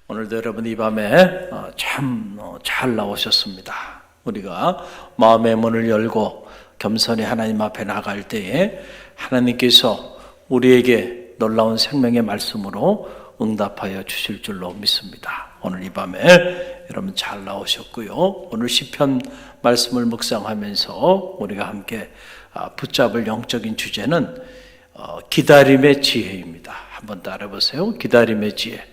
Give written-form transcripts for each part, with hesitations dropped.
오늘도 여러분 이 밤에 참 잘 나오셨습니다. 우리가 마음의 문을 열고 겸손히 하나님 앞에 나갈 때에 하나님께서 우리에게 놀라운 생명의 말씀으로 응답하여 주실 줄로 믿습니다. 오늘 이 밤에 여러분 잘 나오셨고요. 오늘 시편 말씀을 묵상하면서 우리가 함께 붙잡을 영적인 주제는 기다림의 지혜입니다. 한번 따라해보세요. 기다림의 지혜.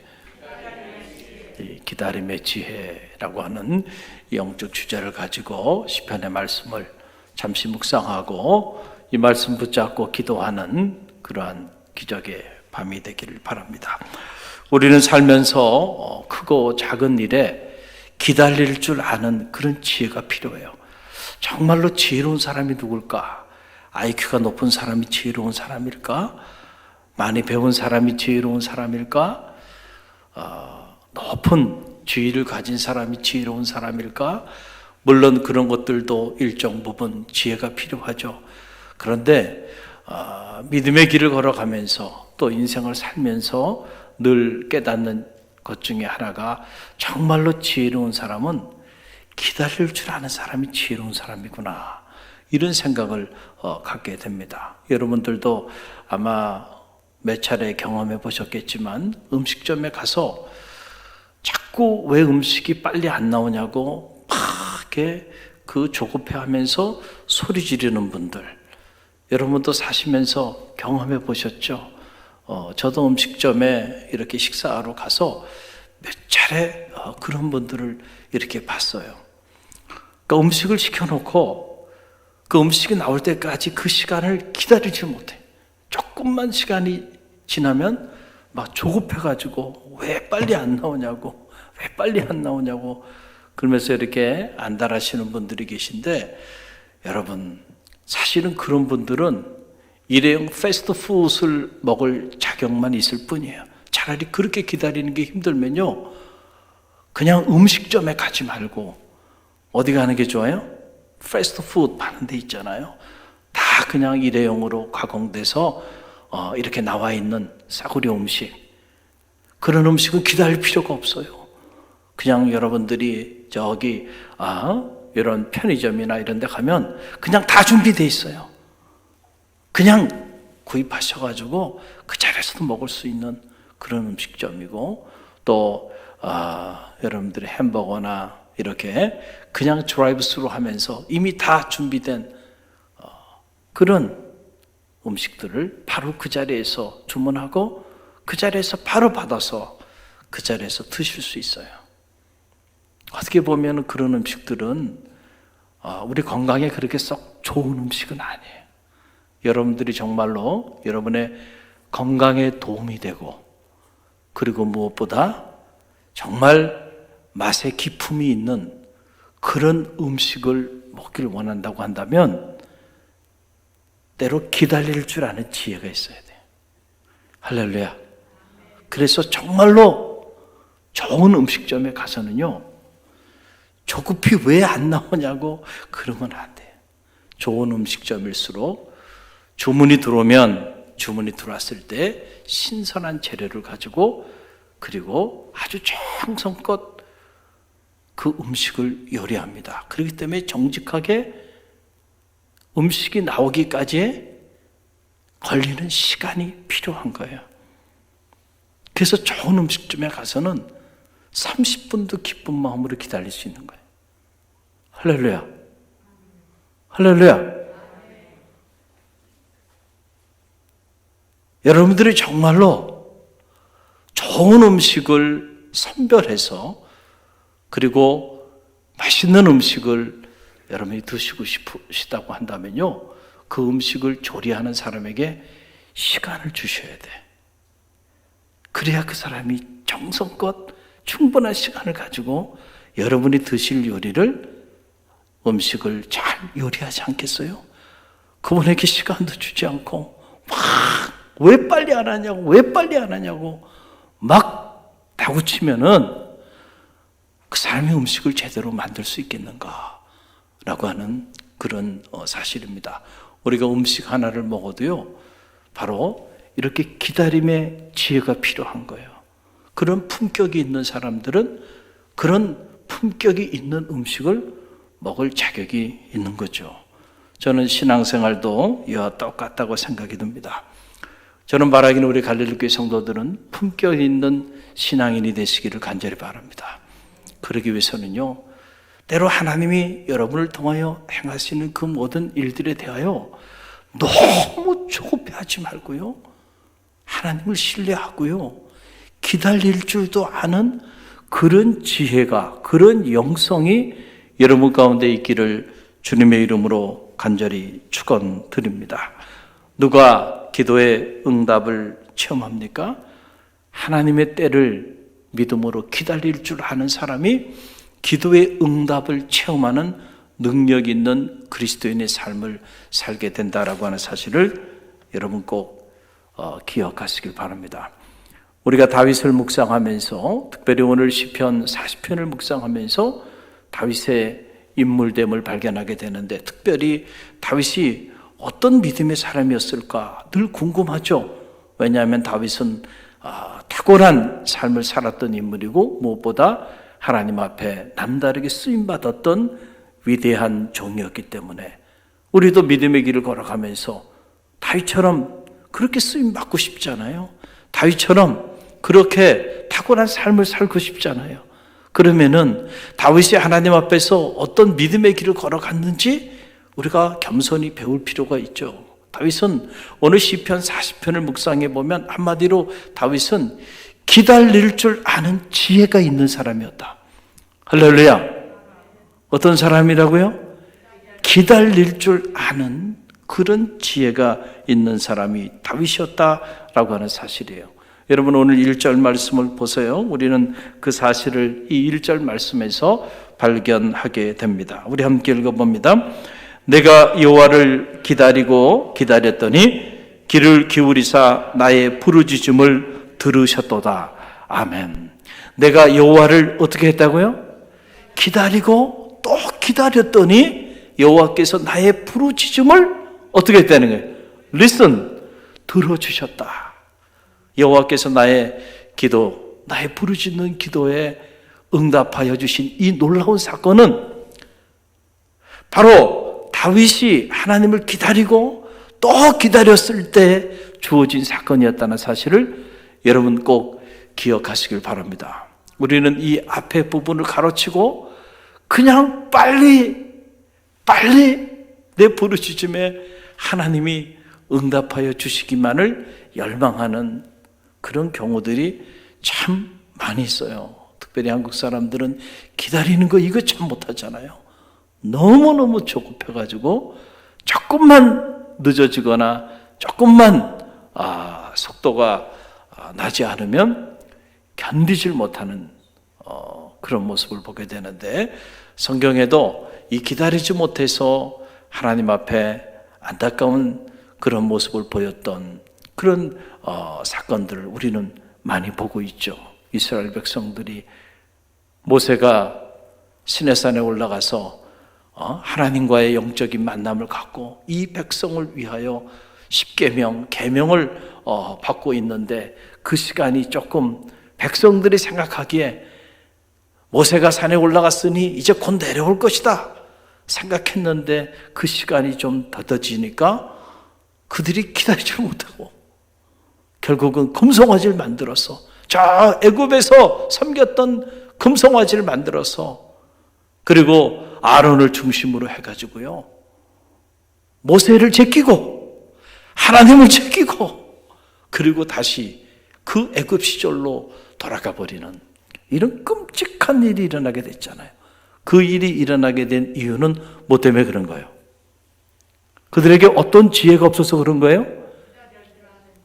기다림의 지혜라고 하는 영적 주제를 가지고 시편의 말씀을 잠시 묵상하고 이 말씀 붙잡고 기도하는 그러한 기적의 밤이 되기를 바랍니다. 우리는 살면서 크고 작은 일에 기다릴 줄 아는 그런 지혜가 필요해요. 정말로 지혜로운 사람이 누굴까? IQ가 높은 사람이 지혜로운 사람일까? 많이 배운 사람이 지혜로운 사람일까? 높은 지위를 가진 사람이 지혜로운 사람일까? 물론 그런 것들도 일정 부분 지혜가 필요하죠. 그런데 믿음의 길을 걸어가면서 또 인생을 살면서 늘 깨닫는 것 중에 하나가 정말로 지혜로운 사람은 기다릴 줄 아는 사람이 지혜로운 사람이구나, 이런 생각을 갖게 됩니다. 여러분들도 아마 몇 차례 경험해 보셨겠지만 음식점에 가서 자꾸 왜 음식이 빨리 안 나오냐고 막 이렇게 그 조급해하면서 소리 지르는 분들, 여러분도 사시면서 경험해 보셨죠? 저도 음식점에 이렇게 식사하러 가서 몇 차례 그런 분들을 이렇게 봤어요. 그러니까 음식을 시켜놓고 그 음식이 나올 때까지 그 시간을 기다리지 못해. 조금만 시간이 지나면 막 조급해가지고 왜 빨리 안 나오냐고, 왜 빨리 안 나오냐고 그러면서 이렇게 안달하시는 분들이 계신데, 여러분 사실은 그런 분들은 일회용 패스트푸드를 먹을 자격만 있을 뿐이에요. 차라리 그렇게 기다리는 게 힘들면요, 그냥 음식점에 가지 말고 어디 가는 게 좋아요? 패스트푸드 파는 데 있잖아요. 다 그냥 일회용으로 가공돼서 이렇게 나와 있는 싸구려 음식, 그런 음식은 기다릴 필요가 없어요. 그냥 여러분들이 저기 이런 편의점이나 이런 데 가면 그냥 다 준비되어 있어요. 그냥 구입하셔가지고 그 자리에서도 먹을 수 있는 그런 음식점이고, 또 여러분들의 햄버거나 이렇게 그냥 드라이브 스루 하면서 이미 다 준비된 그런 음식들을 바로 그 자리에서 주문하고 그 자리에서 바로 받아서 그 자리에서 드실 수 있어요. 어떻게 보면 그런 음식들은 우리 건강에 그렇게 썩 좋은 음식은 아니에요. 여러분들이 정말로 여러분의 건강에 도움이 되고, 그리고 무엇보다 정말 맛의 기품이 있는 그런 음식을 먹기를 원한다고 한다면 때로 기다릴 줄 아는 지혜가 있어야 돼요. 할렐루야. 그래서 정말로 좋은 음식점에 가서는요, 조급히 왜 안 나오냐고 그러면 안 돼요. 좋은 음식점일수록 주문이 들어왔을 때 신선한 재료를 가지고, 그리고 아주 정성껏 그 음식을 요리합니다. 그렇기 때문에 정직하게 음식이 나오기까지 걸리는 시간이 필요한 거예요. 그래서 좋은 음식점에 가서는 30분도 기쁜 마음으로 기다릴 수 있는 거예요. 할렐루야. 할렐루야. 여러분들이 정말로 좋은 음식을 선별해서, 그리고 맛있는 음식을 여러분이 드시고 싶으시다고 한다면요, 그 음식을 조리하는 사람에게 시간을 주셔야 돼. 그래야 그 사람이 정성껏 충분한 시간을 가지고 여러분이 드실 음식을 잘 요리하지 않겠어요? 그분에게 시간도 주지 않고 막 왜 빨리 안 하냐고 막 다구치면은 그 사람이 음식을 제대로 만들 수 있겠는가 라고 하는 그런 사실입니다. 우리가 음식 하나를 먹어도요, 바로 이렇게 기다림의 지혜가 필요한 거예요. 그런 품격이 있는 사람들은 그런 품격이 있는 음식을 먹을 자격이 있는 거죠. 저는 신앙생활도 이와 똑같다고 생각이 듭니다. 저는 바라기는 우리 갈릴리교회 성도들은 품격 있는 신앙인이 되시기를 간절히 바랍니다. 그러기 위해서는요, 때로 하나님이 여러분을 통하여 행하시는 그 모든 일들에 대하여 너무 조급해하지 말고요, 하나님을 신뢰하고요, 기다릴 줄도 아는 그런 지혜가, 그런 영성이 여러분 가운데 있기를 주님의 이름으로 간절히 축원드립니다. 누가 기도의 응답을 체험합니까? 하나님의 때를 믿음으로 기다릴 줄 아는 사람이 기도의 응답을 체험하는 능력 있는 그리스도인의 삶을 살게 된다라고 하는 사실을 여러분 꼭 기억하시길 바랍니다. 우리가 다윗을 묵상하면서, 특별히 오늘 시편 40편을 묵상하면서 다윗의 인물됨을 발견하게 되는데, 특별히 다윗이 어떤 믿음의 사람이었을까 늘 궁금하죠. 왜냐하면 다윗은 탁월한 삶을 살았던 인물이고, 무엇보다 하나님 앞에 남다르게 쓰임받았던 위대한 종이었기 때문에 우리도 믿음의 길을 걸어가면서 다윗처럼 그렇게 쓰임받고 싶잖아요. 다윗처럼 그렇게 탁월한 삶을 살고 싶잖아요. 그러면은 다윗이 하나님 앞에서 어떤 믿음의 길을 걸어갔는지 우리가 겸손히 배울 필요가 있죠. 다윗은 오늘 시편 40편을 묵상해 보면 한마디로 다윗은 기다릴 줄 아는 지혜가 있는 사람이었다. 할렐루야. 어떤 사람이라고요? 기다릴 줄 아는 그런 지혜가 있는 사람이 다윗이었다라고 하는 사실이에요. 여러분 오늘 1절 말씀을 보세요. 우리는 그 사실을 이 1절 말씀에서 발견하게 됩니다. 우리 함께 읽어봅니다. 내가 여호와를 기다렸더니 귀를 기울이사 나의 부르짖음을 들으셨도다. 아멘. 내가 여호와를 어떻게 했다고요? 기다리고 또 기다렸더니 여호와께서 나의 부르짖음을 어떻게 했다는 거예요? Listen, 들어주셨다. 여호와께서 나의 기도, 나의 부르짖는 기도에 응답하여 주신 이 놀라운 사건은 바로 다윗이 하나님을 기다리고 또 기다렸을 때 주어진 사건이었다는 사실을 여러분 꼭 기억하시길 바랍니다. 우리는 이 앞에 부분을 가로치고 그냥 빨리 내 부르짖음에 하나님이 응답하여 주시기만을 열망하는 그런 경우들이 참 많이 있어요. 특별히 한국 사람들은 기다리는 거 이거 참 못하잖아요. 너무너무 조급해가지고 조금만 늦어지거나 조금만 속도가 나지 않으면 견디질 못하는 그런 모습을 보게 되는데, 성경에도 이 기다리지 못해서 하나님 앞에 안타까운 그런 모습을 보였던 그런 사건들을 우리는 많이 보고 있죠. 이스라엘 백성들이 모세가 시내산에 올라가서 하나님과의 영적인 만남을 갖고 이 백성을 위하여 10계명, 계명을 받고 있는데, 그 시간이 조금 백성들이 생각하기에 모세가 산에 올라갔으니 이제 곧 내려올 것이다 생각했는데, 그 시간이 좀 더뎌지니까 그들이 기다리지 못하고 결국은 금송아지를 만들어서, 저 애굽에서 섬겼던 금송아지를 만들어서, 그리고 아론을 중심으로 해가지고요, 모세를 제끼고 하나님을 제끼고, 그리고 다시 그 애굽 시절로 돌아가 버리는 이런 끔찍한 일이 일어나게 됐잖아요. 그 일이 일어나게 된 이유는 뭐 때문에 그런 거예요? 그들에게 어떤 지혜가 없어서 그런 거예요?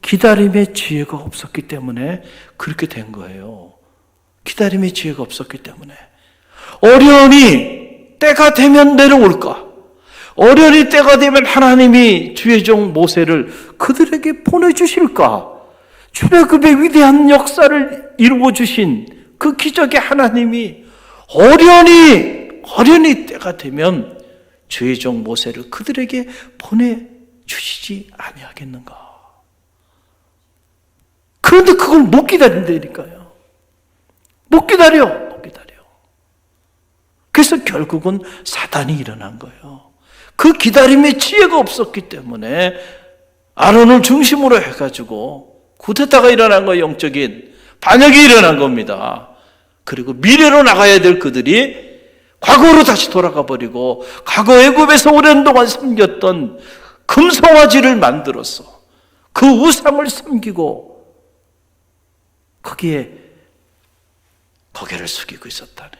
기다림의 지혜가 없었기 때문에 그렇게 된 거예요. 기다림의 지혜가 없었기 때문에. 어련히 때가 되면 내려올까? 어련히 때가 되면 하나님이 주의 종 모세를 그들에게 보내주실까? 출애굽의 위대한 역사를 이루어주신 그 기적의 하나님이 어련히 때가 되면 주의 종 모세를 그들에게 보내주시지 아니하겠는가? 그런데 그걸 못 기다린다니까요. 못 기다려. 그래서 결국은 사단이 일어난 거예요. 그 기다림의 지혜가 없었기 때문에 아론을 중심으로 해가지고 쿠데타가 일어난 거예요. 영적인 반역이 일어난 겁니다. 그리고 미래로 나가야 될 그들이 과거로 다시 돌아가 버리고 과거 애굽에서 오랜 동안 섬겼던 금송아지를 만들어서 그 우상을 섬기고 거기에 고개를 숙이고 있었다네.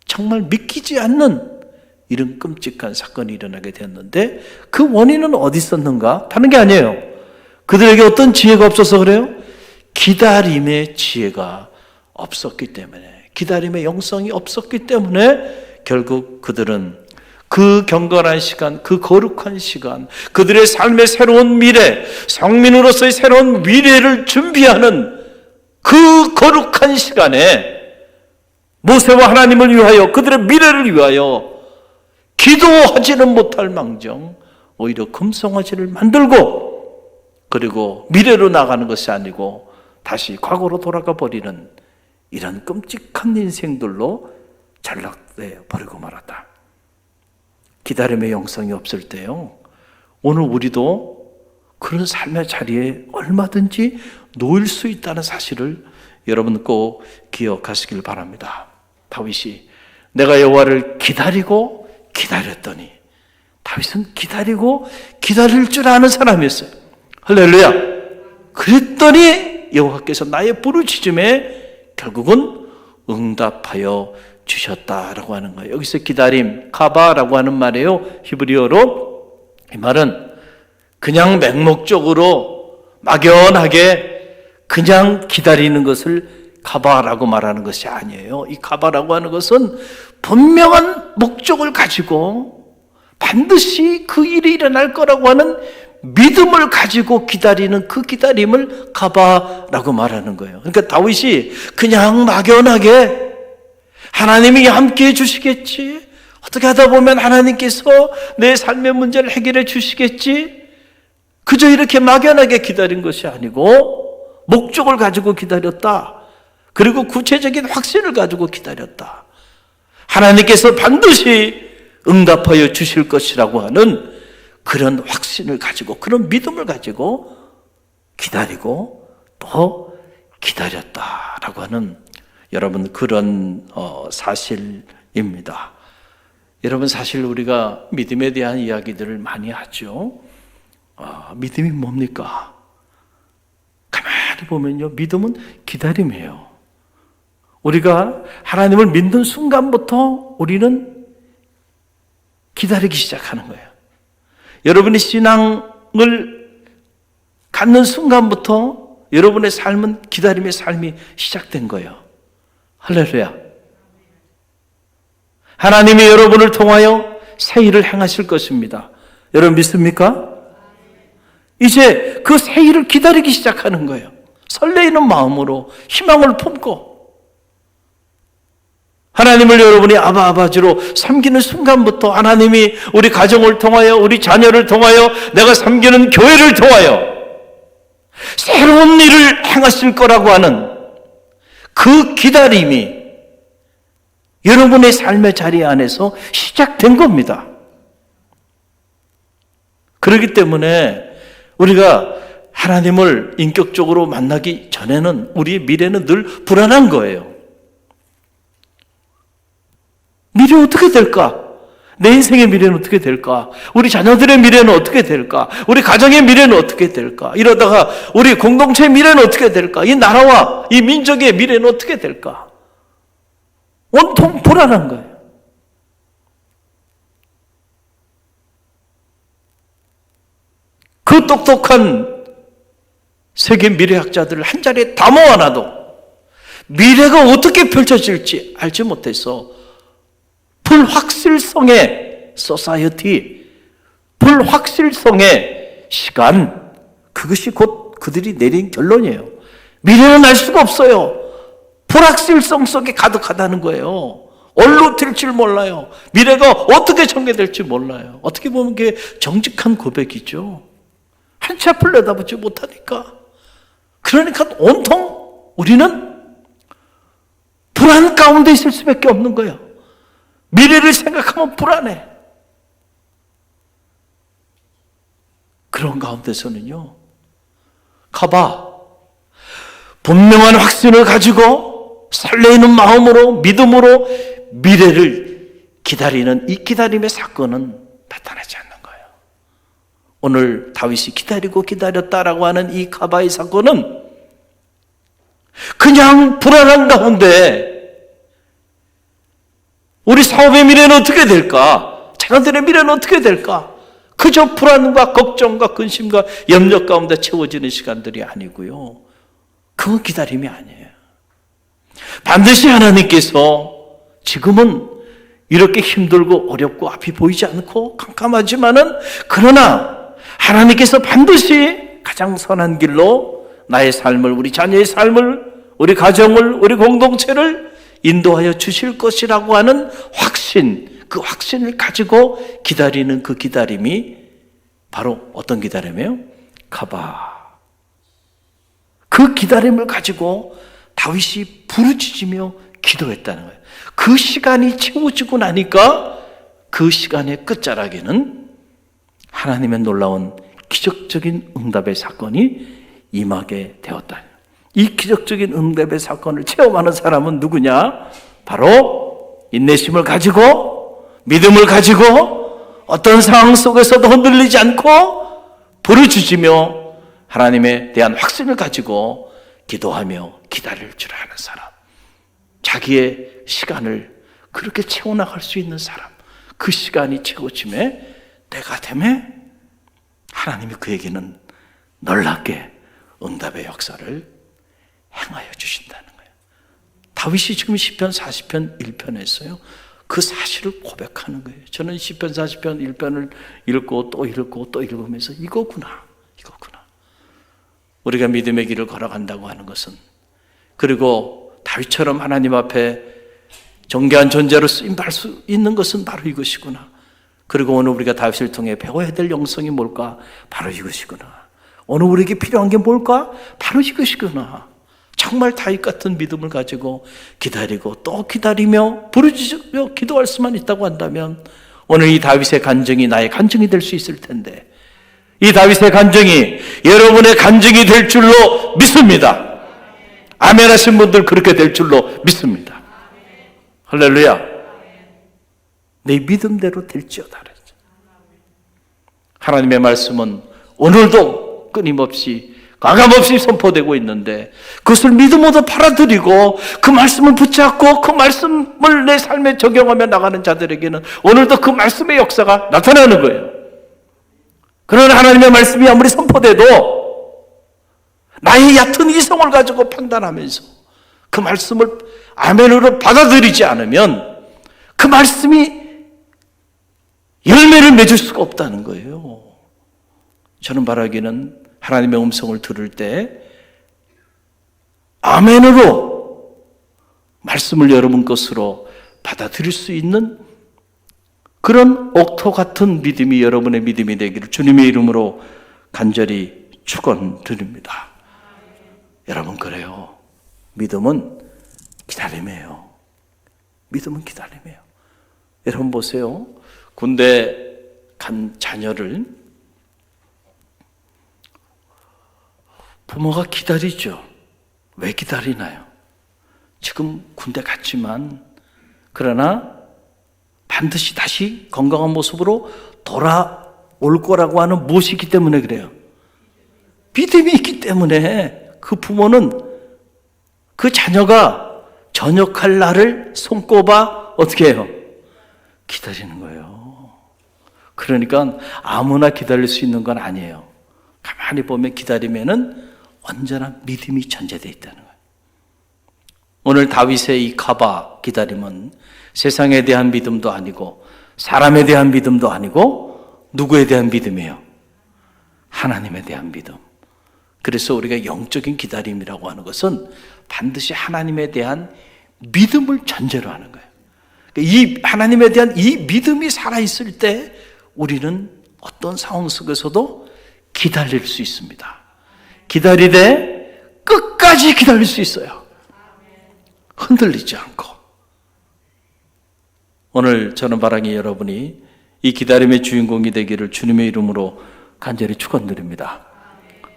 정말 믿기지 않는 이런 끔찍한 사건이 일어나게 됐는데 그 원인은 어디 있었는가? 다른 게 아니에요. 그들에게 어떤 지혜가 없어서 그래요? 기다림의 지혜가 없었기 때문에, 기다림의 영성이 없었기 때문에 결국 그들은 그 경건한 시간, 그 거룩한 시간, 그들의 삶의 새로운 미래, 성민으로서의 새로운 미래를 준비하는 그 거룩한 시간에 모세와 하나님을 위하여, 그들의 미래를 위하여 기도하지는 못할 망정 오히려 금송아지를 만들고 그리고 미래로 나가는 것이 아니고 다시 과거로 돌아가 버리는 이런 끔찍한 인생들로 전락돼 버리고 말았다. 기다림의 영성이 없을 때요, 오늘 우리도 그런 삶의 자리에 얼마든지 놓일 수 있다는 사실을 여러분 꼭 기억하시길 바랍니다. 다윗이 내가 여호와를 기다리고 기다렸더니, 다윗은 기다리고 기다릴 줄 아는 사람이었어요. 할렐루야. 그랬더니 여호와께서 나의 부르짖음에 결국은 응답하여 주셨다라고 하는 거예요. 여기서 기다림, 카바라고 하는 말이에요. 히브리어로. 이 말은 그냥 맹목적으로 막연하게 그냥 기다리는 것을 카바라고 말하는 것이 아니에요. 이 카바라고 하는 것은 분명한 목적을 가지고 반드시 그 일이 일어날 거라고 하는 믿음을 가지고 기다리는 그 기다림을 카바라고 말하는 거예요. 그러니까 다윗이 그냥 막연하게 하나님이 함께 해 주시겠지, 어떻게 하다 보면 하나님께서 내 삶의 문제를 해결해 주시겠지, 그저 이렇게 막연하게 기다린 것이 아니고 목적을 가지고 기다렸다. 그리고 구체적인 확신을 가지고 기다렸다. 하나님께서 반드시 응답하여 주실 것이라고 하는 그런 확신을 가지고, 그런 믿음을 가지고 기다리고 또 기다렸다라고 하는 여러분 그런 사실입니다. 여러분, 사실 우리가 믿음에 대한 이야기들을 많이 하죠. 믿음이 뭡니까? 가만히 보면요, 믿음은 기다림이에요. 우리가 하나님을 믿는 순간부터 우리는 기다리기 시작하는 거예요. 여러분이 신앙을 갖는 순간부터 여러분의 삶은 기다림의 삶이 시작된 거예요. 할렐루야. 하나님이 여러분을 통하여 새 일을 행하실 것입니다. 여러분 믿습니까? 이제 그 새 일을 기다리기 시작하는 거예요. 설레이는 마음으로 희망을 품고 하나님을 여러분이 아바아바지로 섬기는 순간부터 하나님이 우리 가정을 통하여, 우리 자녀를 통하여, 내가 섬기는 교회를 통하여 새로운 일을 행하실 거라고 하는 그 기다림이 여러분의 삶의 자리 안에서 시작된 겁니다. 그렇기 때문에 우리가 하나님을 인격적으로 만나기 전에는 우리의 미래는 늘 불안한 거예요. 미래 어떻게 될까? 내 인생의 미래는 어떻게 될까? 우리 자녀들의 미래는 어떻게 될까? 우리 가정의 미래는 어떻게 될까? 이러다가 우리 공동체의 미래는 어떻게 될까? 이 나라와 이 민족의 미래는 어떻게 될까? 온통 불안한 거예요. 그 똑똑한 세계 미래학자들을 한 자리에 다 모아놔도 미래가 어떻게 펼쳐질지 알지 못해서 불확실성의 소사이어티, 불확실성의 시간, 그것이 곧 그들이 내린 결론이에요. 미래는 알 수가 없어요. 불확실성 속에 가득하다는 거예요. 어디로 튈지 몰라요. 미래가 어떻게 전개될지 몰라요. 어떻게 보면 그게 정직한 고백이죠. 한치 앞을 내다보지 못하니까. 그러니까 온통 우리는 불안 가운데 있을 수밖에 없는 거예요. 미래를 생각하면 불안해. 그런 가운데서는요, 가봐. 분명한 확신을 가지고 설레이는 마음으로, 믿음으로 미래를 기다리는 이 기다림의 사건은 나타나지 않는 거예요. 오늘 다윗이 기다리고 기다렸다라고 하는 이 가바의 사건은 그냥 불안한 가운데 우리 사업의 미래는 어떻게 될까? 자녀들의 미래는 어떻게 될까? 그저 불안과 걱정과 근심과 염려 가운데 채워지는 시간들이 아니고요. 그건 기다림이 아니에요. 반드시 하나님께서 지금은 이렇게 힘들고 어렵고 앞이 보이지 않고 캄캄하지만은 그러나 하나님께서 반드시 가장 선한 길로 나의 삶을, 우리 자녀의 삶을, 우리 가정을, 우리 공동체를 인도하여 주실 것이라고 하는 확신, 그 확신을 가지고 기다리는 그 기다림이 바로 어떤 기다림이에요? 가봐. 그 기다림을 가지고 다윗이 부르짖으며 기도했다는 거예요. 그 시간이 채워지고 나니까 그 시간의 끝자락에는 하나님의 놀라운 기적적인 응답의 사건이 임하게 되었다. 이 기적적인 응답의 사건을 체험하는 사람은 누구냐? 바로 인내심을 가지고 믿음을 가지고 어떤 상황 속에서도 흔들리지 않고 부르짖으며 하나님에 대한 확신을 가지고 기도하며 기다릴 줄 아는 사람, 자기의 시간을 그렇게 채워나갈 수 있는 사람, 그 시간이 채워짐에 때가 되매 하나님이 그에게는 놀랍게 응답의 역사를 행하여 주신다는 거예요. 다윗이 지금 시편 40편 1편에서요 그 사실을 고백하는 거예요. 저는 시편 40편 1편을 읽고 또 읽고 또 읽으면서 이거구나. 우리가 믿음의 길을 걸어간다고 하는 것은, 그리고 다윗처럼 하나님 앞에 존귀한 존재로 쓰임받을 수 있는 것은 바로 이것이구나. 그리고 오늘 우리가 다윗을 통해 배워야 될 영성이 뭘까? 바로 이것이구나. 오늘 우리에게 필요한 게 뭘까? 바로 이것이구나. 정말 다윗 같은 믿음을 가지고 기다리고 또 기다리며 부르짖으며 기도할 수만 있다고 한다면 오늘 이 다윗의 간증이 나의 간증이 될 수 있을 텐데, 이 다윗의 간증이 여러분의 간증이 될 줄로 믿습니다. 아멘 하신 분들 그렇게 될 줄로 믿습니다. 할렐루야. 내 믿음대로 될지어다. 하나님의 말씀은 오늘도 끊임없이 가감없이 선포되고 있는데 그것을 믿음으로 받아들이고 그 말씀을 붙잡고 그 말씀을 내 삶에 적용하며 나가는 자들에게는 오늘도 그 말씀의 역사가 나타나는 거예요. 그러나 하나님의 말씀이 아무리 선포돼도 나의 얕은 이성을 가지고 판단하면서 그 말씀을 아멘으로 받아들이지 않으면 그 말씀이 열매를 맺을 수가 없다는 거예요. 저는 바라기는 하나님의 음성을 들을 때 아멘으로 말씀을 여러분 것으로 받아들일 수 있는 그런 옥토 같은 믿음이 여러분의 믿음이 되기를 주님의 이름으로 간절히 축원드립니다. 여러분 그래요. 믿음은 기다림이에요. 믿음은 기다림이에요. 여러분 보세요. 군대 간 자녀를 부모가 기다리죠. 왜 기다리나요? 지금 군대 갔지만 그러나 반드시 다시 건강한 모습으로 돌아올 거라고 하는 무엇이기 때문에 그래요? 믿음이 있기 때문에 그 부모는 그 자녀가 전역할 날을 손꼽아 어떻게 해요? 기다리는 거예요. 그러니까 아무나 기다릴 수 있는 건 아니에요. 가만히 보면 기다리면은 언제나 믿음이 전제되어 있다는 거예요. 오늘 다윗의 이 가바 기다림은 세상에 대한 믿음도 아니고 사람에 대한 믿음도 아니고 누구에 대한 믿음이에요? 하나님에 대한 믿음. 그래서 우리가 영적인 기다림이라고 하는 것은 반드시 하나님에 대한 믿음을 전제로 하는 거예요. 이 하나님에 대한 이 믿음이 살아있을 때 우리는 어떤 상황 속에서도 기다릴 수 있습니다. 기다리되 끝까지 기다릴 수 있어요. 흔들리지 않고. 오늘 저는 바라기 여러분이 이 기다림의 주인공이 되기를 주님의 이름으로 간절히 축원드립니다.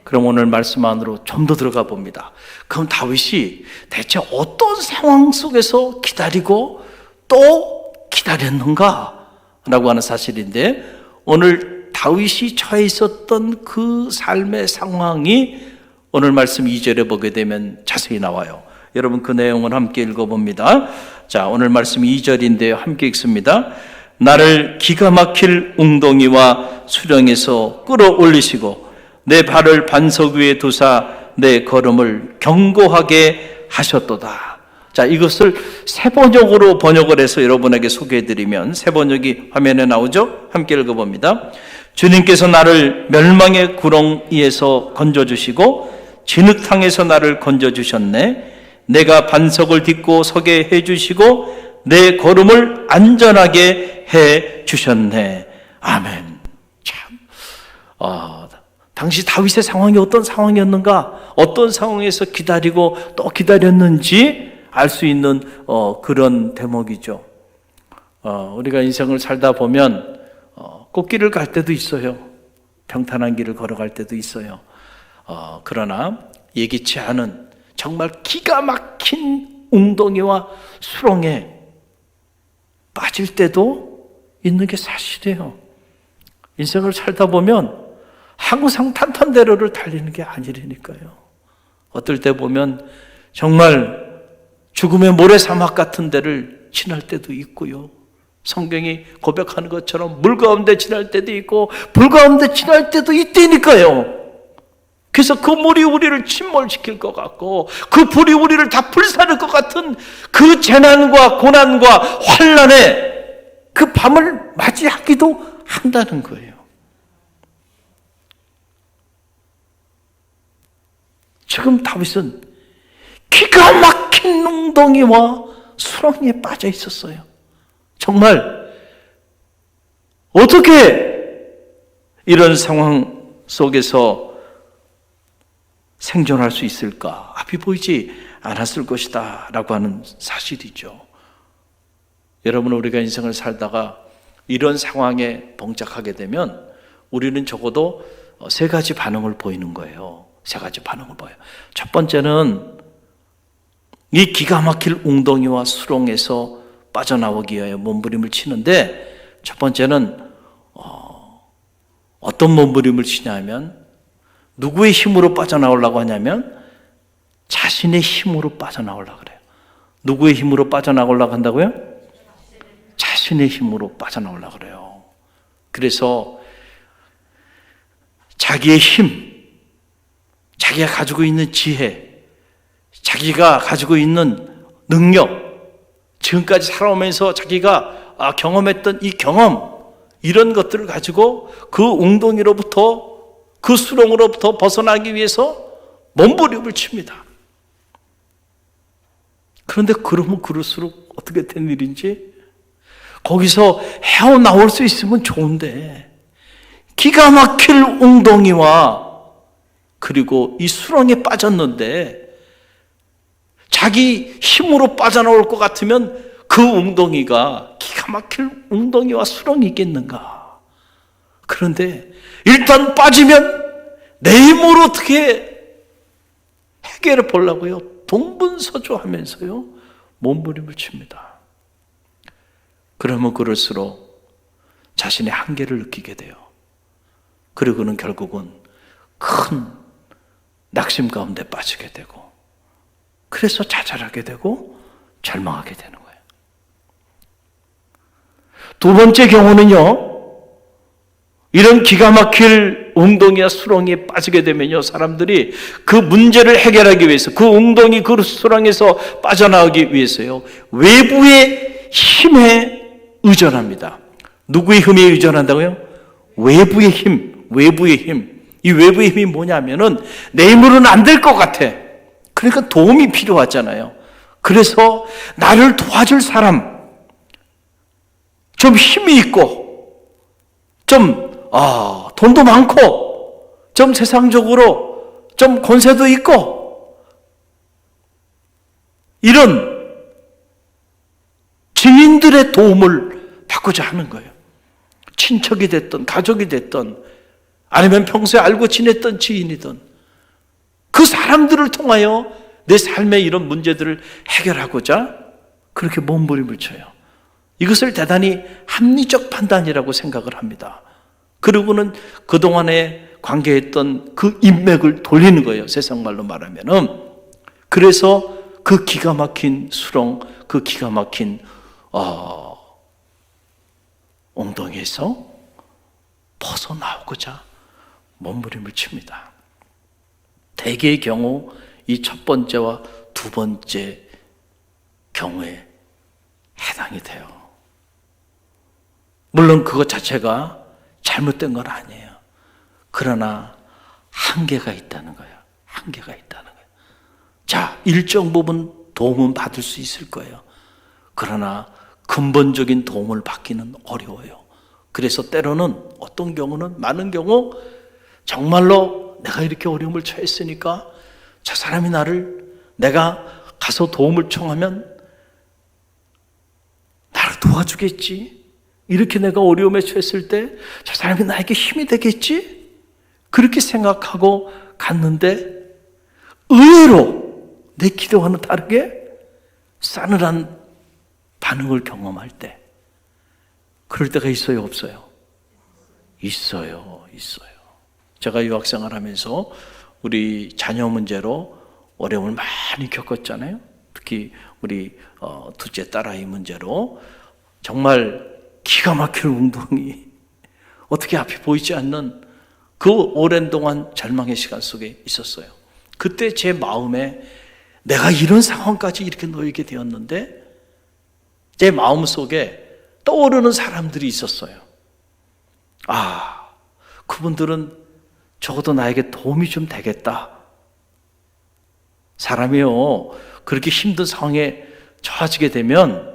그럼 오늘 말씀 안으로 좀 더 들어가 봅니다. 그럼 다윗이 대체 어떤 상황 속에서 기다리고 또 기다렸는가? 라고 하는 사실인데, 오늘 다윗이 처해 있었던 그 삶의 상황이 오늘 말씀 2절에 보게 되면 자세히 나와요. 여러분 그 내용을 함께 읽어봅니다. 자, 오늘 말씀 2절인데요. 함께 읽습니다. 나를 기가 막힐 웅덩이와 수렁에서 끌어올리시고 내 발을 반석 위에 두사 내 걸음을 견고하게 하셨도다. 자, 이것을 새 번역으로 번역을 해서 여러분에게 소개해드리면, 새 번역이 화면에 나오죠? 함께 읽어봅니다. 주님께서 나를 멸망의 구렁이에서 건져주시고 진흙탕에서 나를 건져주셨네. 내가 반석을 딛고 서게 해주시고 내 걸음을 안전하게 해주셨네. 아멘. 참, 당시 다윗의 상황이 어떤 상황이었는가, 어떤 상황에서 기다리고 또 기다렸는지 알 수 있는 그런 대목이죠. 우리가 인생을 살다 보면 꽃길을 갈 때도 있어요. 평탄한 길을 걸어갈 때도 있어요. 그러나 예기치 않은 정말 기가 막힌 웅덩이와 수렁에 빠질 때도 있는 게 사실이에요. 인생을 살다 보면 항상 탄탄대로를 달리는 게 아니라니까요. 어떨 때 보면 정말 죽음의 모래사막 같은 데를 지날 때도 있고요. 성경이 고백하는 것처럼 물 가운데 지날 때도 있고 불 가운데 지날 때도 있다니까요. 그래서 그 물이 우리를 침몰시킬 것 같고 그 불이 우리를 다 불사를 것 같은 그 재난과 고난과 환난에 그 밤을 맞이하기도 한다는 거예요. 지금 다윗은 기가 막힌 웅덩이와 수렁에 빠져 있었어요. 정말 어떻게 이런 상황 속에서 생존할 수 있을까? 앞이 보이지 않았을 것이다 라고 하는 사실이죠. 여러분, 우리가 인생을 살다가 이런 상황에 봉착하게 되면 우리는 적어도 세 가지 반응을 보이는 거예요. 세 가지 반응을 보여요. 첫 번째는 이 기가 막힐 웅덩이와 수렁에서 빠져나오기 위하여 몸부림을 치는데, 첫 번째는 어떤 몸부림을 치냐면 누구의 힘으로 빠져나오려고 하냐면 자신의 힘으로 빠져나오려고 그래요. 누구의 힘으로 빠져나오려고 한다고요? 자신의 힘으로 빠져나오려고 그래요. 그래서 자기의 힘, 자기가 가지고 있는 지혜, 자기가 가지고 있는 능력, 지금까지 살아오면서 자기가 경험했던 이 경험, 이런 것들을 가지고 그 웅덩이로부터, 그 수렁으로부터 벗어나기 위해서 몸부림을 칩니다. 그런데 그러면 그럴수록 어떻게 된 일인지, 거기서 헤어나올 수 있으면 좋은데 기가 막힐 웅덩이와 그리고 이 수렁에 빠졌는데 자기 힘으로 빠져나올 것 같으면 그 웅덩이가 기가 막힐 웅덩이와 수렁이 있겠는가? 그런데 일단 빠지면 내 힘으로 어떻게 해결해 보려고요? 동분서주하면서요 몸부림을 칩니다. 그러면 그럴수록 자신의 한계를 느끼게 돼요. 그리고는 결국은 큰 낙심 가운데 빠지게 되고, 그래서 좌절하게 되고 절망하게 되는 거예요. 두 번째 경우는요, 이런 기가 막힐 웅덩이와 수렁에 빠지게 되면요, 사람들이 그 문제를 해결하기 위해서, 그 웅덩이, 그 수렁에서 빠져나오기 위해서요, 외부의 힘에 의존합니다. 누구의 힘에 의존한다고요? 외부의 힘, 외부의 힘. 이 외부의 힘이 뭐냐면은 내 힘으로는 안 될 것 같아. 그러니까 도움이 필요하잖아요. 그래서 나를 도와줄 사람, 좀 힘이 있고, 좀 돈도 많고, 좀 세상적으로 좀 권세도 있고, 이런 지인들의 도움을 받고자 하는 거예요. 친척이 됐든 가족이 됐든 아니면 평소에 알고 지냈던 지인이든 그 사람들을 통하여 내 삶의 이런 문제들을 해결하고자 그렇게 몸부림을 쳐요. 이것을 대단히 합리적 판단이라고 생각을 합니다. 그리고는 그동안에 관계했던 그 인맥을 돌리는 거예요. 세상 말로 말하면은. 그래서 그 기가 막힌 수렁, 그 기가 막힌 엉덩이에서 벗어나오고자 몸부림을 칩니다. 대개의 경우 이 첫 번째와 두 번째 경우에 해당이 돼요. 물론 그것 자체가 잘못된 건 아니에요. 그러나 한계가 있다는 거예요. 한계가 있다는 거예요. 자, 일정 부분 도움은 받을 수 있을 거예요. 그러나 근본적인 도움을 받기는 어려워요. 그래서 때로는 어떤 경우는 많은 경우 정말로 내가 이렇게 어려움을 처했으니까 저 사람이 내가 가서 도움을 청하면 나를 도와주겠지. 이렇게 내가 어려움에 처했을 때 저 사람이 나에게 힘이 되겠지. 그렇게 생각하고 갔는데 의외로 내 기도와는 다르게 싸늘한 반응을 경험할 때 그럴 때가 있어요, 없어요? 있어요. 제가 유학생활 하면서 우리 자녀 문제로 어려움을 많이 겪었잖아요. 특히 우리 둘째 딸아이 문제로 정말 기가 막힐 운동이 어떻게 앞이 보이지 않는 그 오랜 동안 절망의 시간 속에 있었어요. 그때 제 마음에 내가 이런 상황까지 이렇게 놓이게 되었는데 제 마음 속에 떠오르는 사람들이 있었어요. 그분들은 적어도 나에게 도움이 좀 되겠다. 사람이요, 그렇게 힘든 상황에 처해지게 되면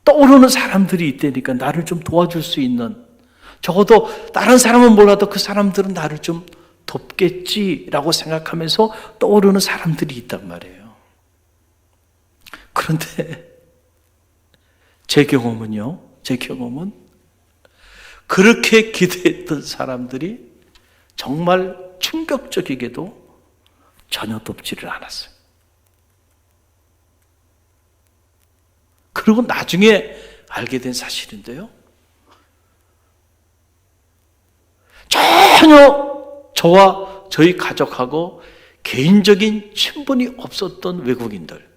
떠오르는 사람들이 있다니까 나를 좀 도와줄 수 있는, 적어도 다른 사람은 몰라도 그 사람들은 나를 좀 돕겠지라고 생각하면서 떠오르는 사람들이 있단 말이에요. 그런데 제 경험은 그렇게 기도했던 사람들이 정말 충격적이게도 전혀 돕지를 않았어요. 그리고 나중에 알게 된 사실인데요, 전혀 저와 저희 가족하고 개인적인 친분이 없었던 외국인들,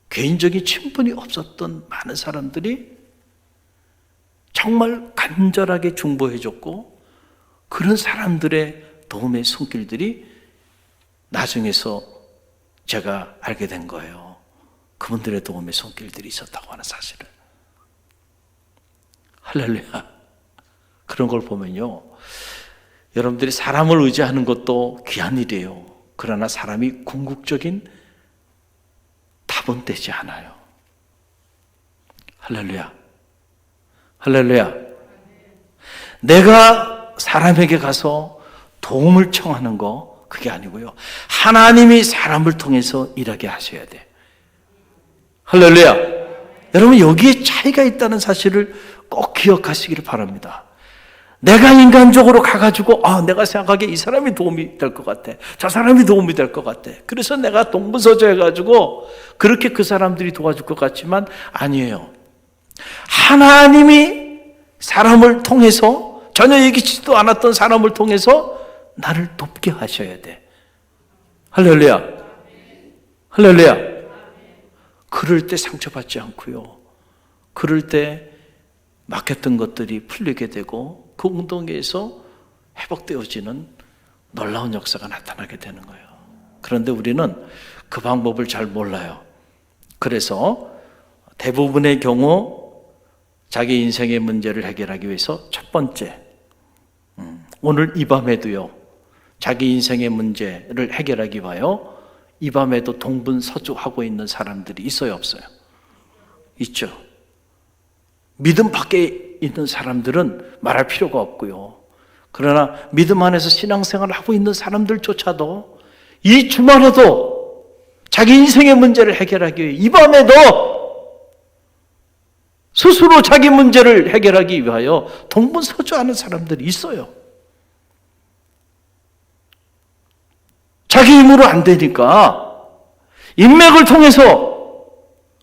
개인적인 친분이 없었던 많은 사람들이 정말 간절하게 중보해줬고, 그런 사람들의 도움의 손길들이 나중에서 제가 알게 된 거예요. 그분들의 도움의 손길들이 있었다고 하는 사실을. 할렐루야. 그런 걸 보면요, 여러분들이 사람을 의지하는 것도 귀한 일이에요. 그러나 사람이 궁극적인 답은 되지 않아요. 할렐루야. 할렐루야. 내가 사람에게 가서 도움을 청하는 거, 그게 아니고요, 하나님이 사람을 통해서 일하게 하셔야 돼. 할렐루야. 여러분, 여기에 차이가 있다는 사실을 꼭 기억하시기를 바랍니다. 내가 인간적으로 가가지고 내가 생각하기에 이 사람이 도움이 될 것 같아, 저 사람이 도움이 될 것 같아, 그래서 내가 동분서주 해가지고 그렇게 그 사람들이 도와줄 것 같지만 아니에요. 하나님이 사람을 통해서, 전혀 예기치지도 않았던 사람을 통해서 나를 돕게 하셔야 돼. 할렐루야. 할렐루야. 그럴 때 상처받지 않고요, 그럴 때 막혔던 것들이 풀리게 되고 그 운동에서 회복되어지는 놀라운 역사가 나타나게 되는 거예요. 그런데 우리는 그 방법을 잘 몰라요. 그래서 대부분의 경우 자기 인생의 문제를 해결하기 위해서 첫 번째, 오늘 이 밤에도요, 자기 인생의 문제를 해결하기 위하여 이 밤에도 동분서주하고 있는 사람들이 있어요, 없어요? 있죠. 믿음 밖에 있는 사람들은 말할 필요가 없고요, 그러나 믿음 안에서 신앙생활을 하고 있는 사람들조차도 이 주말에도 자기 인생의 문제를 해결하기 위해 이 밤에도 스스로 자기 문제를 해결하기 위하여 동분서주하는 사람들이 있어요. 자기 힘으로 안 되니까 인맥을 통해서,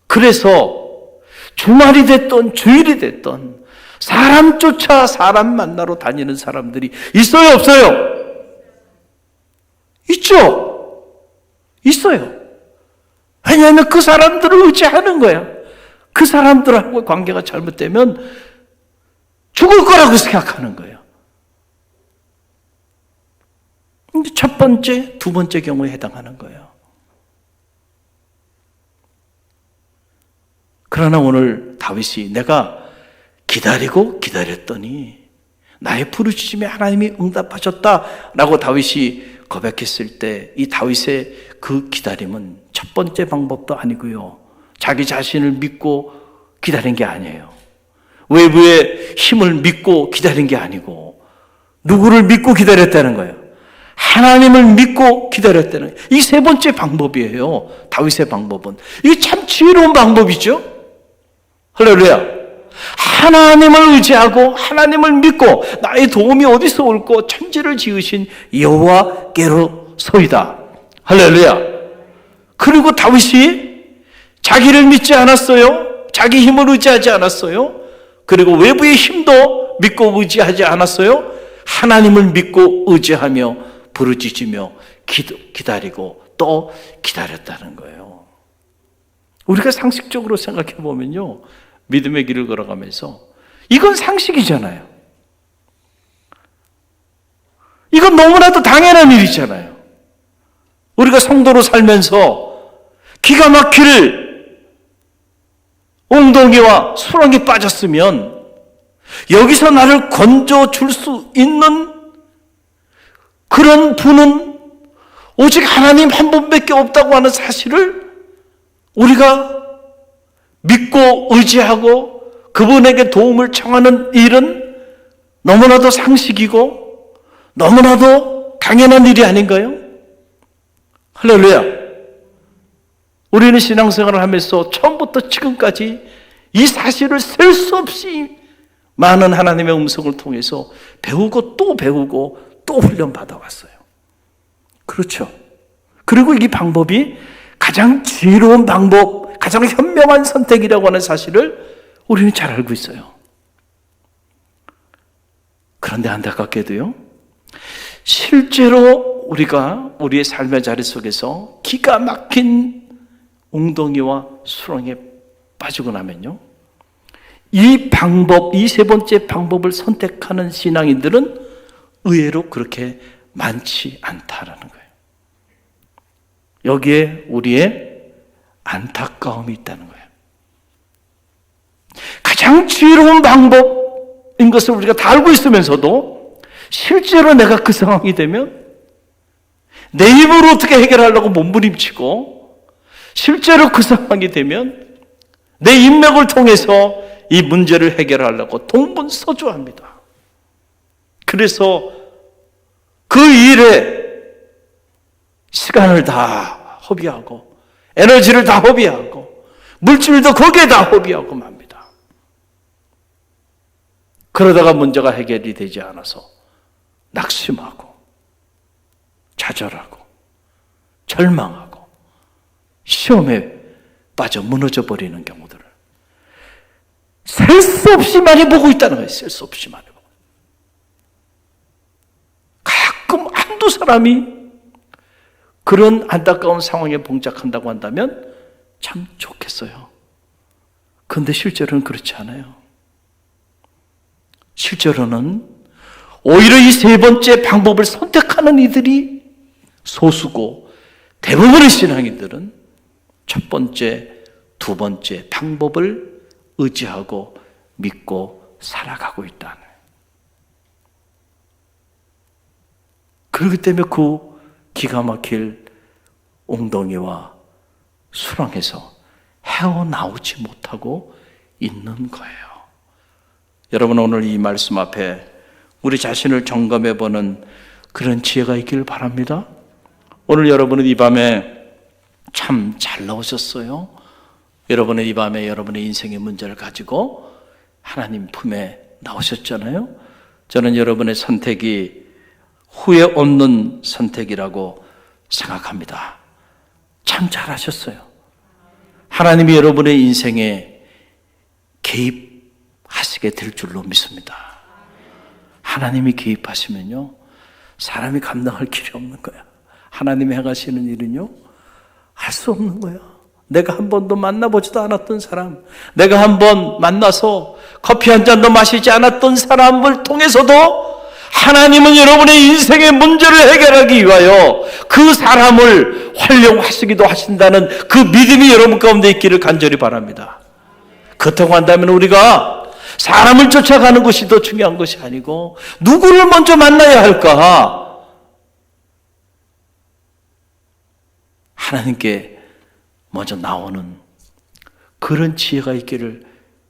그래서 주말이 됐던 주일이 됐던 사람 쫓아 사람 만나러 다니는 사람들이 있어요, 없어요? 있죠? 있어요. 왜냐하면 그 사람들을 의지하는 거야. 그 사람들하고 관계가 잘못되면 죽을 거라고 생각하는 거예요. 첫 번째, 두 번째 경우에 해당하는 거예요. 그러나 오늘 다윗이 내가 기다리고 기다렸더니 나의 부르짖음에 하나님이 응답하셨다라고 다윗이 고백했을 때 이 다윗의 그 기다림은 첫 번째 방법도 아니고요. 자기 자신을 믿고 기다린 게 아니에요. 외부의 힘을 믿고 기다린 게 아니고 누구를 믿고 기다렸다는 거예요? 하나님을 믿고 기다렸다는 거예요. 이 세 번째 방법이에요. 다윗의 방법은. 이게 참 지혜로운 방법이죠. 할렐루야. 하나님을 의지하고 하나님을 믿고 나의 도움이 어디서 올고 천지를 지으신 여호와께로 서이다. 할렐루야. 그리고 다윗이 자기를 믿지 않았어요. 자기 힘을 의지하지 않았어요. 그리고 외부의 힘도 믿고 의지하지 않았어요. 하나님을 믿고 의지하며 부르짖으며 기다리고 또 기다렸다는 거예요. 우리가 상식적으로 생각해 보면요, 믿음의 길을 걸어가면서 이건 상식이잖아요. 이건 너무나도 당연한 일이잖아요. 우리가 성도로 살면서 기가 막힐 웅덩이와 수렁에 빠졌으면 여기서 나를 건져줄 수 있는 그런 분은 오직 하나님 한 분밖에 없다고 하는 사실을 우리가 믿고 의지하고 그분에게 도움을 청하는 일은 너무나도 상식이고 너무나도 당연한 일이 아닌가요? 할렐루야. 우리는 신앙생활을 하면서 처음부터 지금까지 이 사실을 셀 수 없이 많은 하나님의 음성을 통해서 배우고 또 훈련받아 왔어요. 그렇죠. 그리고 이 방법이 가장 지혜로운 방법, 가장 현명한 선택이라고 하는 사실을 우리는 잘 알고 있어요. 그런데 안타깝게도요, 실제로 우리가 우리의 삶의 자리 속에서 기가 막힌 웅덩이와 수렁에 빠지고 나면요, 이 방법, 이 세 번째 방법을 선택하는 신앙인들은 의외로 그렇게 많지 않다라는 거예요. 여기에 우리의 안타까움이 있다는 거예요. 가장 지혜로운 방법인 것을 우리가 다 알고 있으면서도 실제로 내가 그 상황이 되면 내 힘으로 어떻게 해결하려고 몸부림치고 실제로 그 상황이 되면 내 인맥을 통해서 이 문제를 해결하려고 동분서주합니다. 그래서 그 일에 시간을 다 허비하고 에너지를 다 허비하고 물질도 거기에 다 허비하고 맙니다. 그러다가 문제가 해결이 되지 않아서 낙심하고 좌절하고 절망하고 시험에 빠져 무너져 버리는 경우들을 셀 수 없이 많이 보고 있다는 거예요. 셀 수 없이 많이 보고. 가끔 한두 사람이 그런 안타까운 상황에 봉착한다고 한다면 참 좋겠어요. 그런데 실제로는 그렇지 않아요. 실제로는 오히려 이 세 번째 방법을 선택하는 이들이 소수고 대부분의 신앙인들은 첫 번째, 두 번째 방법을 의지하고 믿고 살아가고 있다는. 그렇기 때문에 그 기가 막힐 웅덩이와 수렁에서 헤어나오지 못하고 있는 거예요. 여러분, 오늘 이 말씀 앞에 우리 자신을 점검해보는 그런 지혜가 있기를 바랍니다. 오늘 여러분은 이 밤에 참 잘 나오셨어요. 여러분의 이 밤에 여러분의 인생의 문제를 가지고 하나님 품에 나오셨잖아요. 저는 여러분의 선택이 후회 없는 선택이라고 생각합니다. 참 잘하셨어요. 하나님이 여러분의 인생에 개입하시게 될 줄로 믿습니다. 하나님이 개입하시면요, 사람이 감당할 길이 없는 거야. 하나님이 행하시는 일은요, 할 수 없는 거야. 내가 한 번도 만나보지도 않았던 사람, 내가 한 번 만나서 커피 한 잔도 마시지 않았던 사람을 통해서도 하나님은 여러분의 인생의 문제를 해결하기 위하여 그 사람을 활용하시기도 하신다는 그 믿음이 여러분 가운데 있기를 간절히 바랍니다. 그렇다고 한다면 우리가 사람을 쫓아가는 것이 더 중요한 것이 아니고 누구를 먼저 만나야 할까? 하나님께 먼저 나오는 그런 지혜가 있기를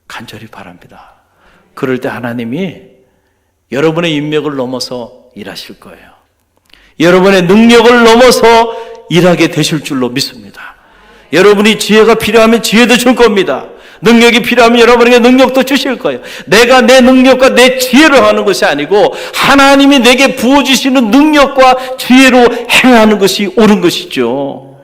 간절히 바랍니다. 그럴 때 하나님이 여러분의 인맥을 넘어서 일하실 거예요. 여러분의 능력을 넘어서 일하게 되실 줄로 믿습니다. 여러분이 지혜가 필요하면 지혜도 줄 겁니다. 능력이 필요하면 여러분에게 능력도 주실 거예요. 내가 내 능력과 내 지혜로 하는 것이 아니고 하나님이 내게 부어주시는 능력과 지혜로 행하는 것이 옳은 것이죠.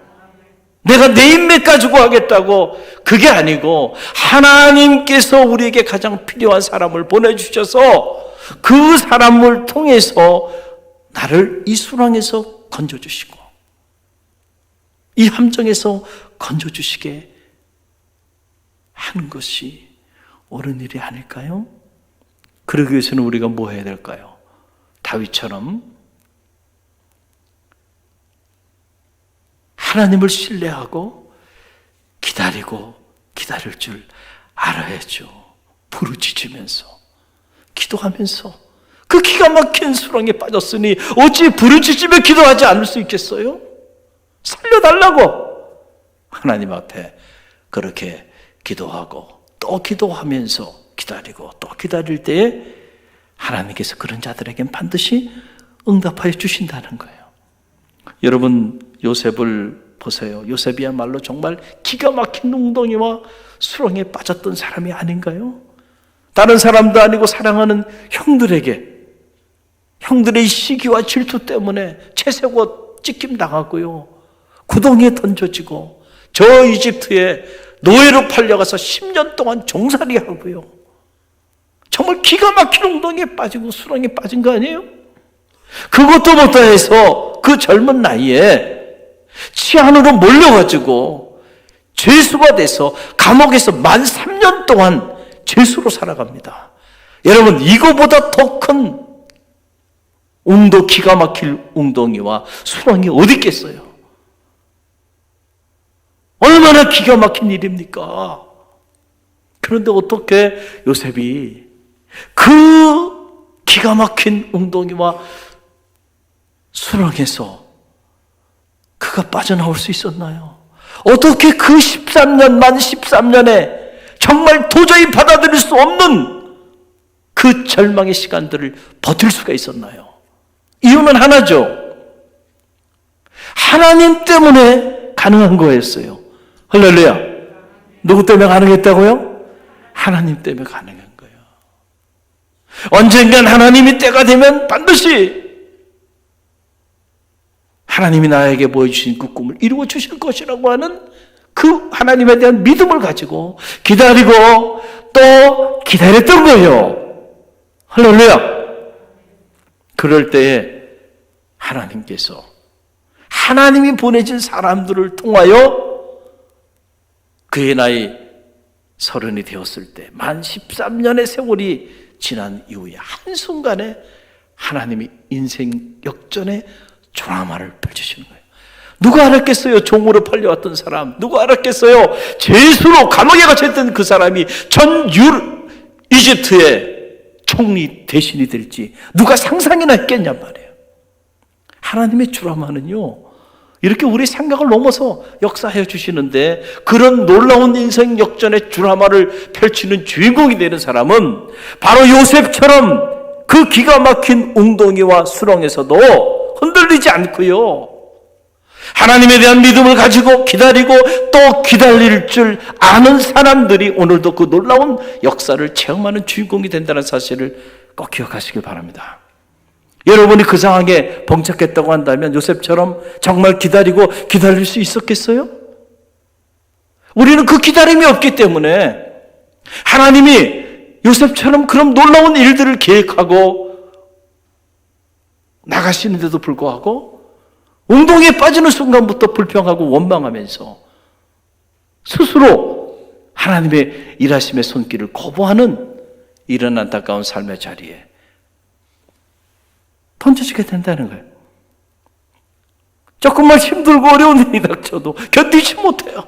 내가 내 인맥 가지고 하겠다고 그게 아니고 하나님께서 우리에게 가장 필요한 사람을 보내주셔서 그 사람을 통해서 나를 이 수렁에서 건져주시고 이 함정에서 건져주시게 하는 것이 옳은 일이 아닐까요? 그러기 위해서는 우리가 뭐 해야 될까요? 다윗처럼 하나님을 신뢰하고 기다리고 기다릴 줄 알아야죠. 부르짖으면서 기도하면서 그 기가 막힌 수렁에 빠졌으니 어찌 부르짖으며 기도하지 않을 수 있겠어요? 살려달라고 하나님 앞에 그렇게 기도하고 또 기도하면서 기다리고 또 기다릴 때에 하나님께서 그런 자들에겐 반드시 응답하여 주신다는 거예요. 여러분 요셉을 보세요. 요셉이야말로 정말 기가 막힌 웅덩이와 수렁에 빠졌던 사람이 아닌가요? 다른 사람도 아니고 사랑하는 형들의 시기와 질투 때문에 채색옷 찢김 당하고요, 구덩이에 던져지고 저 이집트에 노예로 팔려가서 10년 동안 종살이 하고요, 정말 기가 막힌 웅덩이에 빠지고 수렁에 빠진 거 아니에요? 그것도 못다 해서 그 젊은 나이에 치안으로 몰려가지고 죄수가 돼서 감옥에서 만 3년 동안 죄수로 살아갑니다. 여러분, 이거보다 더 큰 기가 막힐 웅덩이와 수렁이 어디 있겠어요? 얼마나 기가 막힌 일입니까? 그런데 어떻게 요셉이 그 기가 막힌 웅덩이와 수렁에서 그가 빠져나올 수 있었나요? 어떻게 그 만 13년에 정말 도저히 받아들일 수 없는 그 절망의 시간들을 버틸 수가 있었나요? 이유는 하나죠. 하나님 때문에 가능한 거였어요. 할렐루야. 누구 때문에 가능했다고요? 하나님 때문에 가능한 거예요. 언젠간 하나님이 때가 되면 반드시 하나님이 나에게 보여주신 그 꿈을 이루어 주실 것이라고 하는 그 하나님에 대한 믿음을 가지고 기다리고 또 기다렸던 거예요. 할렐루야. 그럴 때에 하나님께서 하나님이 보내진 사람들을 통하여 그의 나이 30이 되었을 때 만 13년의 세월이 지난 이후에 한순간에 하나님이 인생 역전의 드라마를 펼치시는 거예요. 누가 알았겠어요? 종으로 팔려왔던 사람, 누가 알았겠어요? 죄수로 감옥에 갇혔던 그 사람이 전 이집트의 총리 대신이 될지 누가 상상이나 했겠냔 말이에요. 하나님의 드라마는요, 이렇게 우리 생각을 넘어서 역사해 주시는데, 그런 놀라운 인생 역전의 드라마를 펼치는 주인공이 되는 사람은 바로 요셉처럼 그 기가 막힌 웅덩이와 수렁에서도 흔들리지 않고요, 하나님에 대한 믿음을 가지고 기다리고 또 기다릴 줄 아는 사람들이 오늘도 그 놀라운 역사를 체험하는 주인공이 된다는 사실을 꼭 기억하시길 바랍니다. 여러분이 그 상황에 봉착했다고 한다면 요셉처럼 정말 기다리고 기다릴 수 있었겠어요? 우리는 그 기다림이 없기 때문에 하나님이 요셉처럼 그런 놀라운 일들을 계획하고 나가시는데도 불구하고 운동에 빠지는 순간부터 불평하고 원망하면서 스스로 하나님의 일하심의 손길을 거부하는 이런 안타까운 삶의 자리에 던져지게 된다는 거예요. 조금만 힘들고 어려운 일이 닥쳐도 견디지 못해요.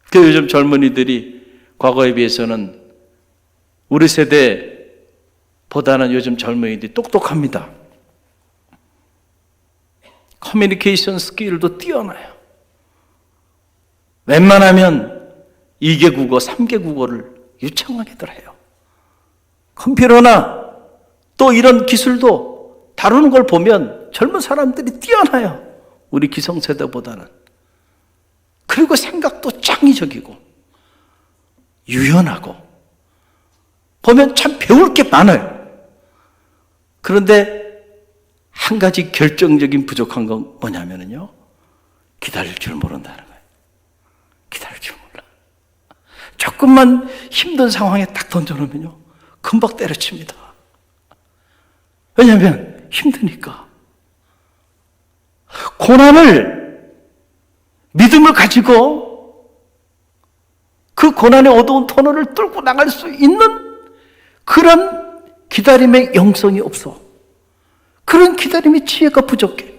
그 요즘 젊은이들이 과거에 비해서는 우리 세대보다는 요즘 젊은이들이 똑똑합니다. 커뮤니케이션 스킬도 뛰어나요. 웬만하면 2개 국어, 3개 국어를 유창하게들 해요. 컴퓨터나 또 이런 기술도 다루는 걸 보면 젊은 사람들이 뛰어나요. 우리 기성세대보다는. 그리고 생각도 창의적이고 유연하고 보면 참 배울 게 많아요. 그런데 한 가지 결정적인 부족한 건 뭐냐면요, 기다릴 줄 모른다는 거예요. 기다릴 줄 몰라. 조금만 힘든 상황에 딱 던져놓으면요 금방 때려칩니다. 왜냐하면 힘드니까. 고난을 믿음을 가지고 그 고난의 어두운 터널을 뚫고 나갈 수 있는 그런 기다림의 영성이 없어. 그런 기다림의 지혜가 부족해.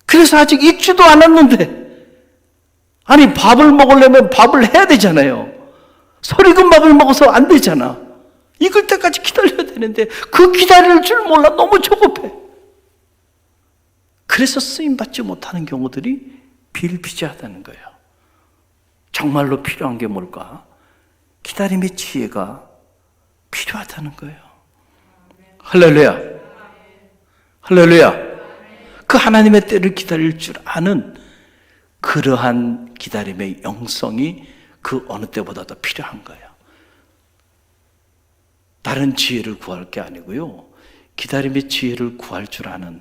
그래서 아직 익지도 않았는데, 아니 밥을 먹으려면 밥을 해야 되잖아요. 설익은 밥을 먹어서 안 되잖아. 익을 때까지 기다려야 되는데 그 기다릴 줄 몰라. 너무 조급해. 그래서 쓰임받지 못하는 경우들이 비일비재하다는 거예요. 정말로 필요한 게 뭘까? 기다림의 지혜가 필요하다는 거예요. 할렐루야. 할렐루야. 그 하나님의 때를 기다릴 줄 아는 그러한 기다림의 영성이 그 어느 때보다도 필요한 거예요. 다른 지혜를 구할 게 아니고요, 기다림의 지혜를 구할 줄 아는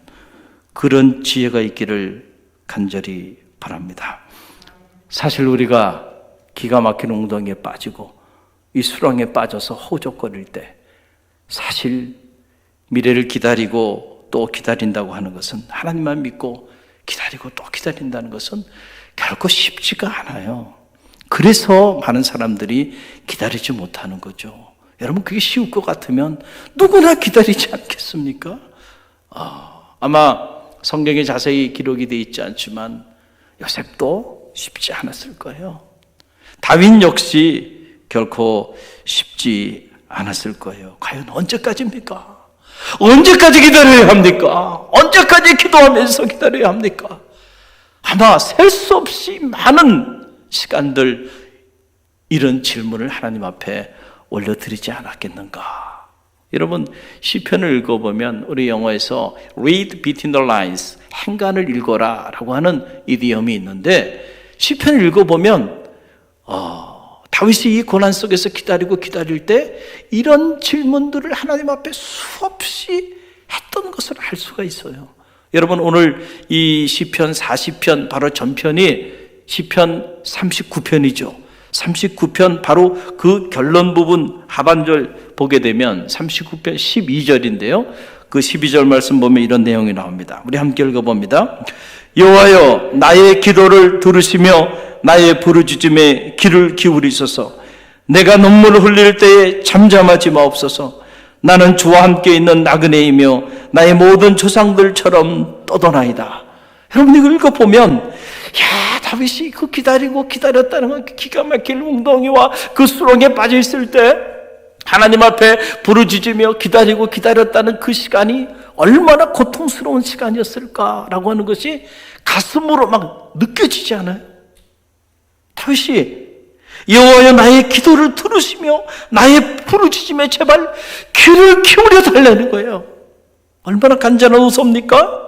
그런 지혜가 있기를 간절히 바랍니다. 사실 우리가 기가 막힌 웅덩이에 빠지고 이 수렁에 빠져서 허우적거릴 때 사실 미래를 기다리고 또 기다린다고 하는 것은, 하나님만 믿고 기다리고 또 기다린다는 것은 결코 쉽지가 않아요. 그래서 많은 사람들이 기다리지 못하는 거죠. 여러분, 그게 쉬울 것 같으면 누구나 기다리지 않겠습니까? 아마 성경에 자세히 기록이 되어 있지 않지만 요셉도 쉽지 않았을 거예요. 다윗 역시 결코 쉽지 않았을 거예요. 과연 언제까지입니까? 언제까지 기다려야 합니까? 언제까지 기도하면서 기다려야 합니까? 아마 셀 수 없이 많은 시간들 이런 질문을 하나님 앞에 올려드리지 않았겠는가? 여러분, 시편을 읽어보면 우리 영어에서 read between the lines, 행간을 읽어라 라고 하는 이디엄이 있는데, 시편을 읽어보면 다윗이 이 고난 속에서 기다릴 때 이런 질문들을 하나님 앞에 수없이 했던 것을 알 수가 있어요. 여러분, 오늘 이 시편 40편 바로 전편이 시편 39편이죠. 39편 바로 그 결론 부분 하반절 보게 되면 39편 12절인데요. 그 12절 말씀 보면 이런 내용이 나옵니다. 우리 함께 읽어봅니다. 여호와여, 나의 기도를 들으시며 나의 부르짖음에 귀를 기울이소서. 내가 눈물을 흘릴 때에 잠잠하지 마옵소서. 나는 주와 함께 있는 나그네이며 나의 모든 조상들처럼 떠도나이다. 여러분, 이거 읽어보면 다윗이 그 기다렸다는 건 기가 막힐 웅덩이와 그 수렁에 빠져 있을 때 하나님 앞에 부르짖으며 기다렸다는 그 시간이 얼마나 고통스러운 시간이었을까라고 하는 것이 가슴으로 막 느껴지지 않아요? 다윗이 여호와여, 나의 기도를 들으시며 나의 부르짖음에 제발 귀를 기울여 달라는 거예요. 얼마나 간절한 호소입니까?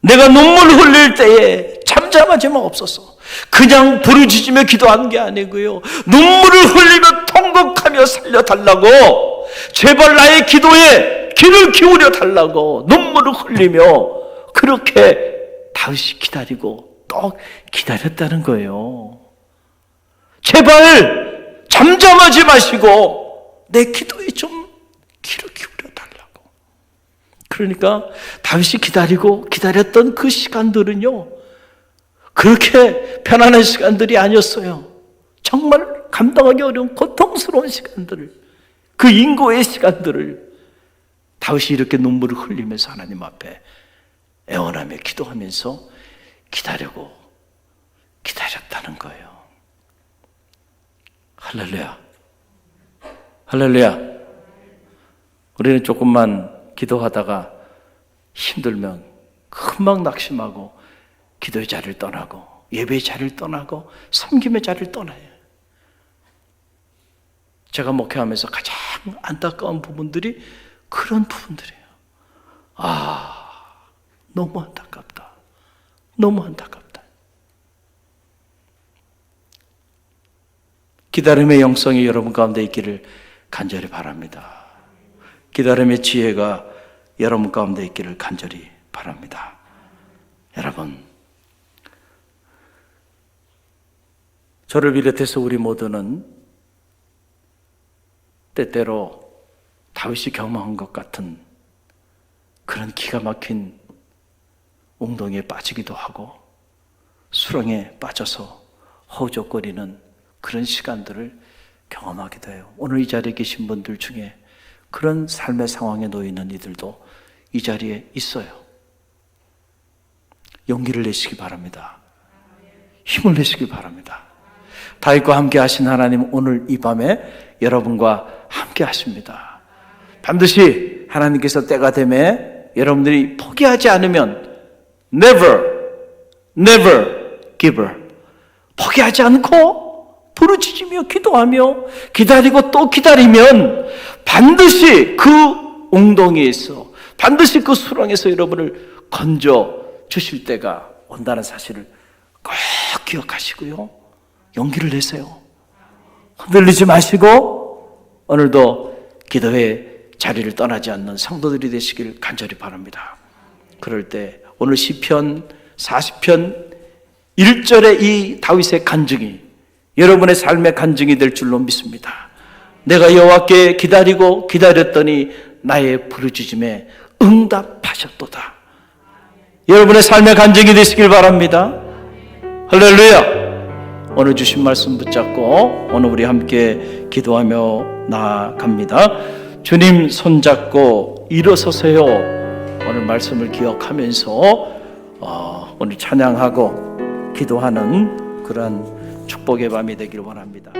내가 눈물을 흘릴 때에 잠잠하지 마옵소서. 그냥 부르짖으며 기도한 게 아니고요, 눈물을 흘리며 통곡하며 살려달라고, 제발 나의 기도에 귀를 기울여 달라고 눈물을 흘리며 그렇게 다윗이 기다리고 또 기다렸다는 거예요. 제발 잠잠하지 마시고 내 기도에 좀 귀를 기울여 달라고. 그러니까 다윗이 기다리고 기다렸던 그 시간들은요, 그렇게 편안한 시간들이 아니었어요. 정말 감당하기 어려운 고통스러운 시간들을, 그 인고의 시간들을 다윗이 이렇게 눈물을 흘리면서 하나님 앞에 애원하며 기도하면서 기다렸다는 거예요. 할렐루야. 할렐루야. 우리는 조금만 기도하다가 힘들면 금방 낙심하고 기도의 자리를 떠나고 예배의 자리를 떠나고 섬김의 자리를 떠나요. 제가 목회하면서 가장 안타까운 부분들이 그런 부분들이에요. 너무 안타깝다. 너무 안타깝다. 기다림의 영성이 여러분 가운데 있기를 간절히 바랍니다. 기다림의 지혜가 여러분 가운데 있기를 간절히 바랍니다. 여러분, 저를 비롯해서 우리 모두는 때때로 다윗이 경험한 것 같은 그런 기가 막힌 웅덩이에 빠지기도 하고 수렁에 빠져서 허우적거리는 그런 시간들을 경험하기도 해요. 오늘 이 자리에 계신 분들 중에 그런 삶의 상황에 놓여 있는 이들도 이 자리에 있어요. 용기를 내시기 바랍니다. 힘을 내시기 바랍니다. 다윗과 함께 하신 하나님, 오늘 이 밤에 여러분과 함께 하십니다. 반드시 하나님께서 때가 되면 여러분들이 포기하지 않으면 never give up, 포기하지 않고 부르짖으며 기도하며 기다리고 또 기다리면 반드시 그 웅덩이에서, 반드시 그 수렁에서 여러분을 건져 주실 때가 온다는 사실을 꼭 기억하시고요, 용기를 내세요. 흔들리지 마시고 오늘도 기도의 자리를 떠나지 않는 성도들이 되시길 간절히 바랍니다. 그럴 때 오늘 시편 40편 1절의 이 다윗의 간증이 여러분의 삶의 간증이 될 줄로 믿습니다. 내가 여호와께 기다리고 기다렸더니 나의 부르짖음에 응답하셨도다. 여러분의 삶의 간증이 되시길 바랍니다. 할렐루야. 오늘 주신 말씀 붙잡고 오늘 우리 함께 기도하며 나아갑니다. 주님 손잡고 일어서세요. 오늘 말씀을 기억하면서 오늘 찬양하고 기도하는 그런 축복의 밤이 되기를 원합니다.